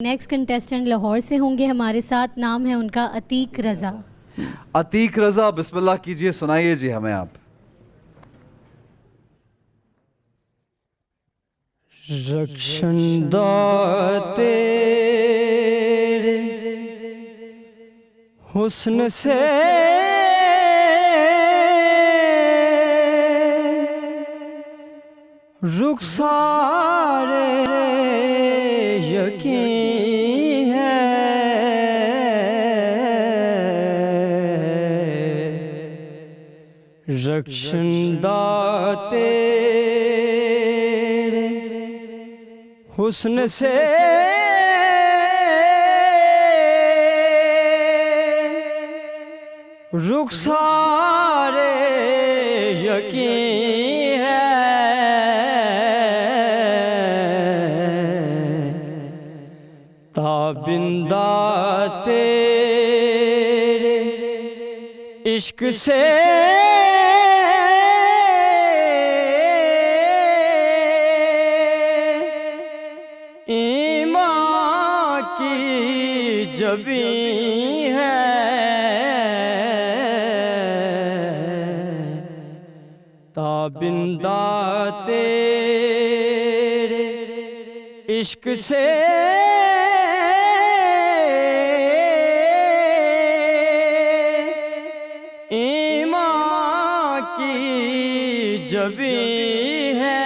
Next contestant Lahore سے ہوں گے ہمارے ساتھ، نام ہے ان کا عتیق رضا۔ عتیق رضا بسم اللہ کیجئے، سنائیے جی ہمیں آپ۔ رخشندہ تیرے حسن سے رخسار یقین ہے، رخشندہ تیرے حسن سے رخسار یقین ہے، تابندہ تیرے عشق سے ایمان کی جبیں ہے، تابندہ تیرے عشق سے ایمان کی جبیں ہے،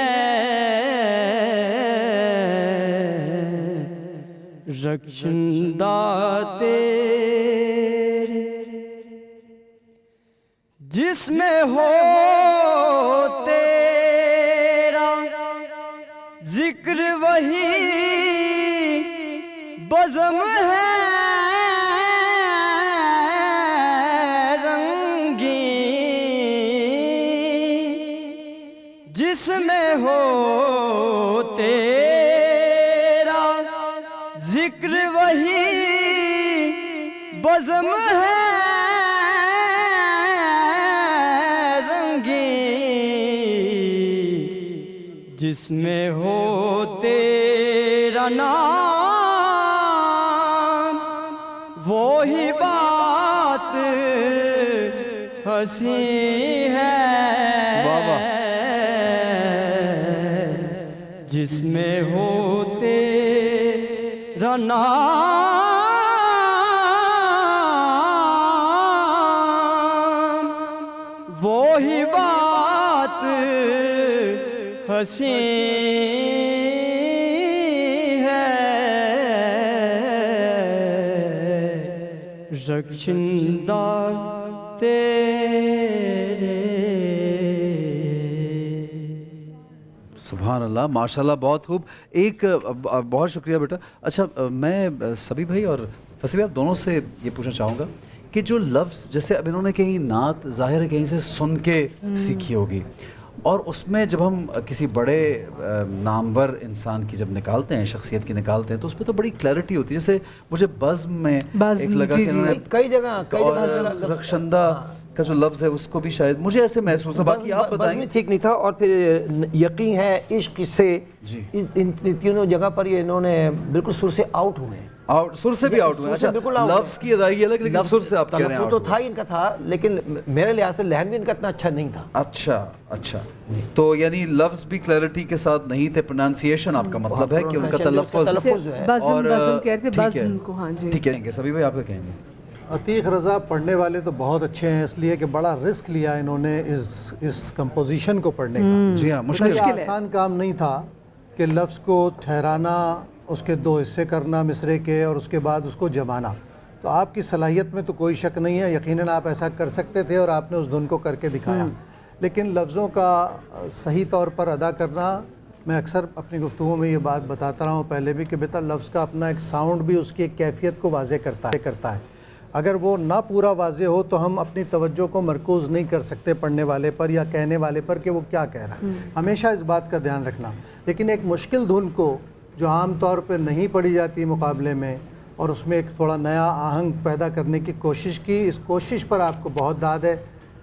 رخشندہ تیرے جس میں ہو تیرا ذکر وہی بزم ہے رنگین، جس میں ہو تیرا ذکر وہی بزم ہے رنگین، جس میں ہو تیرا نام وہی بات ہنسی ہے، جس میں ہو تیرا نام وہی بات ہنسی ہے، رخشندہ تیرے۔ سبحان اللہ، ماشاءاللہ، بہت خوب۔ ایک بہت شکریہ بیٹا۔ اچھا، میں سبی بھائی اور فصیح بھائی آپ دونوں سے یہ پوچھنا چاہوں گا کہ جو لفظ جیسے اب انہوں نے کہیں نعت ظاہر ہے کہیں سے سن کے سیکھی ہوگی، اور اس میں جب ہم کسی بڑے نامور انسان کی جب نکالتے ہیں، شخصیت کی نکالتے ہیں، تو اس پہ تو بڑی کلیئرٹی ہوتی ہے۔ جیسے مجھے بزم میں ایک لگا کہ انہوں نے کئی جگہ رخشندہ کا جو لفظ ہے اس کو بھی شاید مجھے ایسے محسوس ہے، باقی آپ بتائیں گے۔ ٹھیک نہیں تھا، اور پھر یقین ہے عشق سے، ان تینوں جگہ پر یہ انہوں نے بالکل سر سے آؤٹ ہوئے ہیں، سر سے بھی آؤٹ ہوئے ہیں۔ اچھا، لفظ کی ادائیگی الگ، لیکن سر سے آپ کہہ رہے ہیں تو تھا ہی ان کا تھا، لیکن میرے لحاظ سے لہن بھی ان کا اتنا اچھا نہیں تھا۔ اچھا، تو یعنی لفظ بھی کلیئرٹی کے ساتھ نہیں تھے، پروننسیشن آپ کا مطلب ہے کہ ان کا تلفظ جو ہے اور کہتے بزم کو، ہاں جی ٹھیک ہے۔ سبھی بھائی آپ کا کہیں گے؟ عتیق رضا پڑھنے والے تو بہت اچھے ہیں، اس لیے کہ بڑا رسک لیا انہوں نے اس کمپوزیشن کو پڑھنے کا۔ جی ہاں، مشکل ہے، آسان کام نہیں تھا کہ لفظ کو ٹھہرانا، اس کے دو حصے کرنا مصرعے کے، اور اس کے بعد اس کو جمانا۔ تو آپ کی صلاحیت میں تو کوئی شک نہیں ہے، یقیناً آپ ایسا کر سکتے تھے اور آپ نے اس دھن کو کر کے دکھایا، لیکن لفظوں کا صحیح طور پر ادا کرنا، میں اکثر اپنی گفتگو میں یہ بات بتاتا رہا ہوں پہلے بھی کہ بیٹا لفظ کا اپنا ایک ساؤنڈ بھی اس کی ایک کیفیت کو واضح کرتا ہے۔ اگر وہ نہ پورا واضح ہو تو ہم اپنی توجہ کو مرکوز نہیں کر سکتے پڑھنے والے پر یا کہنے والے پر کہ وہ کیا کہہ رہا ہے، ہمیشہ اس بات کا دھیان رکھنا۔ لیکن ایک مشکل دھن کو جو عام طور پہ نہیں پڑھی جاتی مقابلے میں، اور اس میں ایک تھوڑا نیا آہنگ پیدا کرنے کی کوشش کی، اس کوشش پر آپ کو بہت داد ہے،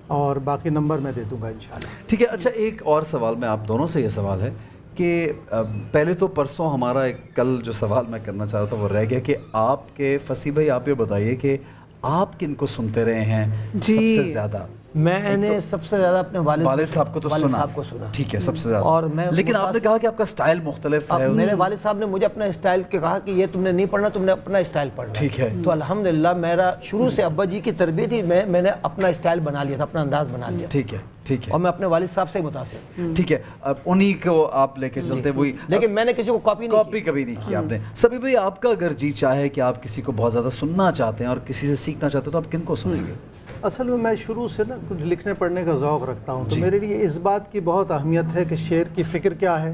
اور باقی نمبر میں دے دوں گا انشاءاللہ۔ ٹھیک ہے۔ اچھا، ایک اور سوال میں آپ دونوں سے یہ سوال ہے کہ پہلے تو پرسوں ہمارا ایک کل جو سوال میں کرنا چاہ رہا تھا وہ رہ گیا کہ آپ کے فصیح بھائی آپ یہ بتائیے کہ آپ کن کو سنتے رہے ہیں سب سے زیادہ؟ میں نے سب سے زیادہ اپنے والد صاحب کو تو والد سنا، صاحب کو سنا، ٹھیک ہے، سب سے زیادہ. اور میں لیکن آپ نے کہا کہ آپ کا سٹائل مختلف ہے. میرے والد صاحب نے مجھے اپنا اسٹائل کے کہا کہ یہ تم نے نہیں پڑھنا، تم نے اپنا اسٹائل پڑھنا. ٹھیک ہے. تو الحمدللہ میرا شروع سے ابا جی کی تربیت ہی میں نے اپنا اسٹائل بنا لیا تھا، اپنا انداز بنا لیا. ٹھیک ہے، ٹھیک ہے. اور میں اپنے والد صاحب سے متاثر. ٹھیک ہے، اب انہی کو آپ لے کے چلتے وہی، لیکن میں نے کسی کو کاپی کبھی نہیں کیا آپ نے. سبھی بھائی آپ کا اگر جی چاہے کہ آپ کسی کو بہت زیادہ سننا چاہتے ہیں اور کسی سے سیکھنا چاہتے ہیں تو آپ کن کو سنیں گے؟ اصل میں شروع سے نا کچھ لکھنے پڑھنے کا ذوق رکھتا ہوں، تو میرے لیے اس بات کی بہت اہمیت ہے کہ شعر کی فکر کیا ہے،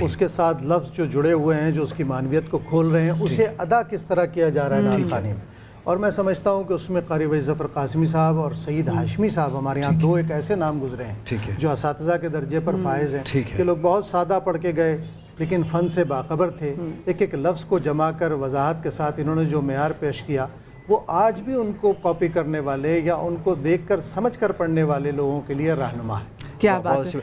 اس کے ساتھ لفظ جو جڑے ہوئے ہیں جو اس کی معنویت کو کھول رہے ہیں، اسے ادا کس طرح کیا جا رہا ہے نعت خوانی میں. اور میں سمجھتا ہوں کہ اس میں قاری وحید ظفر قاسمی صاحب اور سعید ہاشمی صاحب ہمارے یہاں دو ایک ایسے نام گزرے ہیں جو اساتذہ کے درجے پر فائز ہیں، کہ لوگ بہت سادہ پڑھ کے گئے لیکن فن سے باخبر تھے. ایک ایک لفظ کو جمع کر وضاحت کے ساتھ انہوں نے جو معیار پیش کیا وہ آج بھی ان کو کاپی کرنے والے یا ان کو دیکھ کر سمجھ کر پڑھنے والے لوگوں کے لیے رہنما ہے. کیا بات ہے.